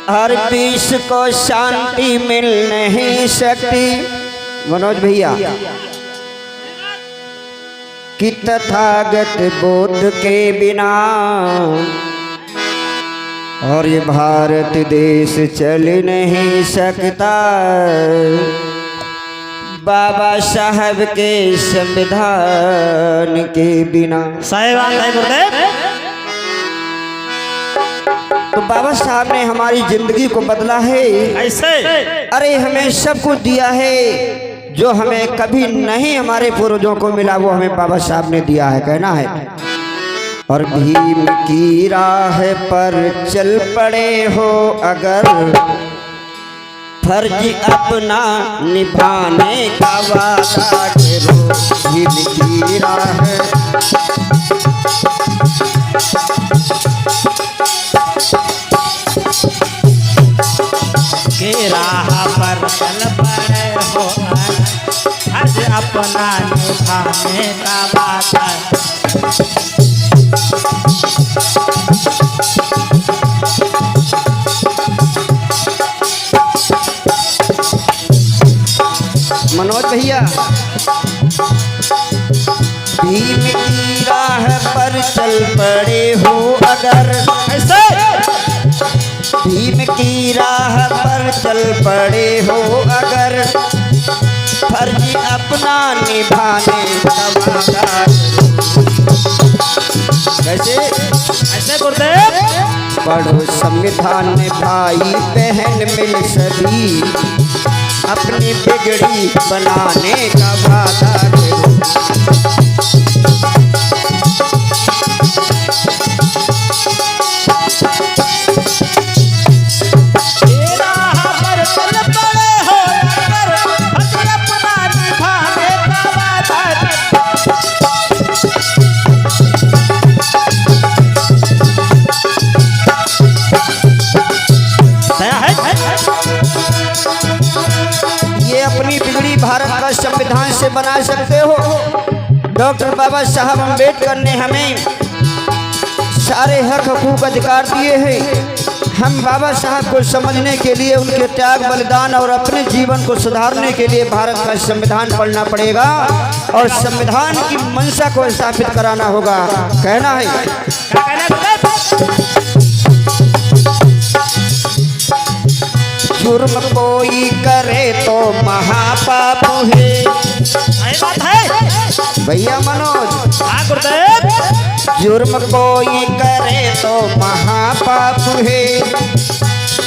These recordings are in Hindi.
हर विष को शांति मिल नहीं सकती। मनोज भैया कि तथागत बोध के बिना और ये भारत देश चल नहीं सकता। बाबा साहब के संविधान के बिना। तो बाबा साहब ने हमारी जिंदगी को बदला है ऐसे। अरे हमें सब कुछ दिया है जो हमें कभी नहीं हमारे पूर्वजों को मिला, वो हमें बाबा साहब ने दिया है। कहना है और भीम की राह पर चल पड़े हो अगर, फर्ज अपना निभाने का वादा करो। भीम की राह के राह पर चल पड़े हो, फर्ज अपना निभाने का वादा। मनोज भैया भीम की राह पर चल पड़े हो अगर, ऐसे। भीम की राह पर चल पड़े हो अगर, फर्ज अपना निभाने का वादा। कैसे ऐसे गुरुदेव। पढ़ो संविधान भाई बहन मिल सभी, अपनी बिगड़ी बनाने का वादा करो। ये अपनी बिगड़ी भारत का संविधान से बना सकते हो। डॉक्टर बाबा साहब अम्बेडकर ने हमें सारे हक हकूक अधिकार दिए हैं। हम बाबा साहब को समझने के लिए, उनके त्याग बलिदान और अपने जीवन को सुधारने के लिए भारत का संविधान पढ़ना पड़ेगा और संविधान की मंशा को स्थापित कराना होगा। कहना है जुर्म कोई करे तो महापाप है। बात है भैया मनोज। हाँ गुरुदेव। जुर्म कोई करे तो महापाप है,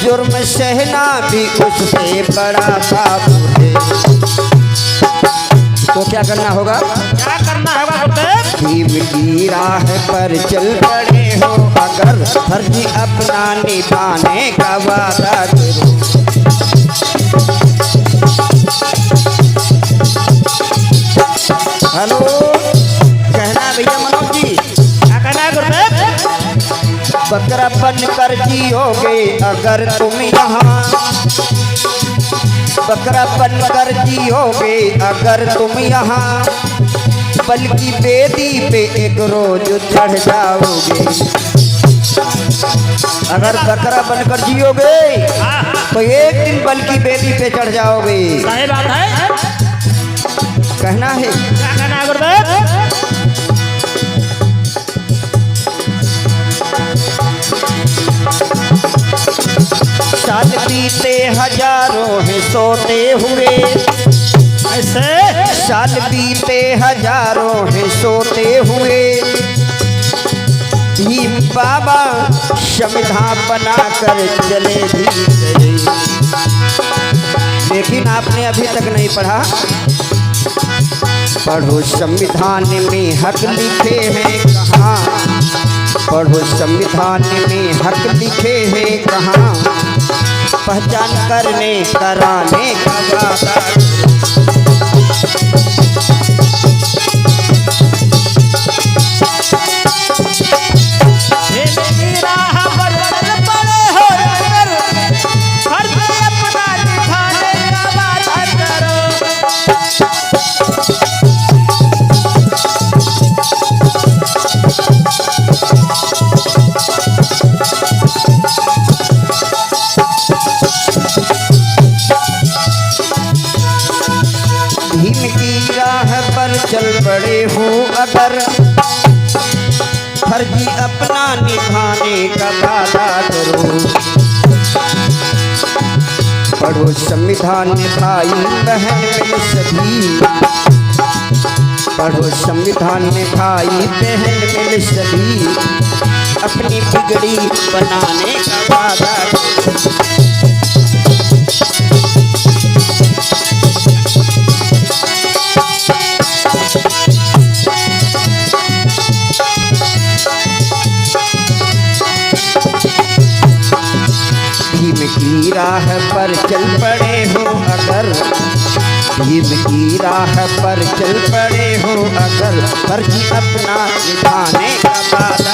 जुर्म सहना भी उससे बड़ा पाप है। तो क्या करना होगा? क्या करना होगा गुरुदेव? भीम की राह पर चल पड़े हो अगर, फर्ज अपना निभाने का वादा करो। हेलो कहना भैया मनोज जी। क्या कहना है गुरुदेव? बकरा बन कर जियोगे अगर तुम यहाँ, बकरा बन कर जियोगे अगर तुम यहाँ, बल्कि बेदी पे एक रोज चढ़ जाओगे। अगर बकरा बनकर जियोगे तो एक दिन बल्कि बेदी पे चढ़ जाओगे। सही बात है। कहना है क्या कहना है गुरुदेव? साल बीते हजारों हैं सोते हुए, ऐसे। साल बीते हजारों हैं सोते हुए, भीम बाबा संविधान बना कर चले धीरे। लेकिन आपने अभी तक नहीं पढ़ा। पढ़ो संविधान में हक लिखे हैं कहाँ, पढ़ो संविधान में हक लिखे हैं कहाँ, पहचान करने कराने का वादा। चल पड़े हो अगर फर्जी अपना निभाने का वादा करो। पढ़ो संविधान भाई बहन मिल सभी, पढ़ो संविधान में भाई बहन मिल सभी, अपनी बिगड़ी बनाने का वादा करो। भीम की राह पर चल पड़े हो अगर, भीम की राह पर चल पड़े हो अगर, फर्जी अपना निभाने का वादा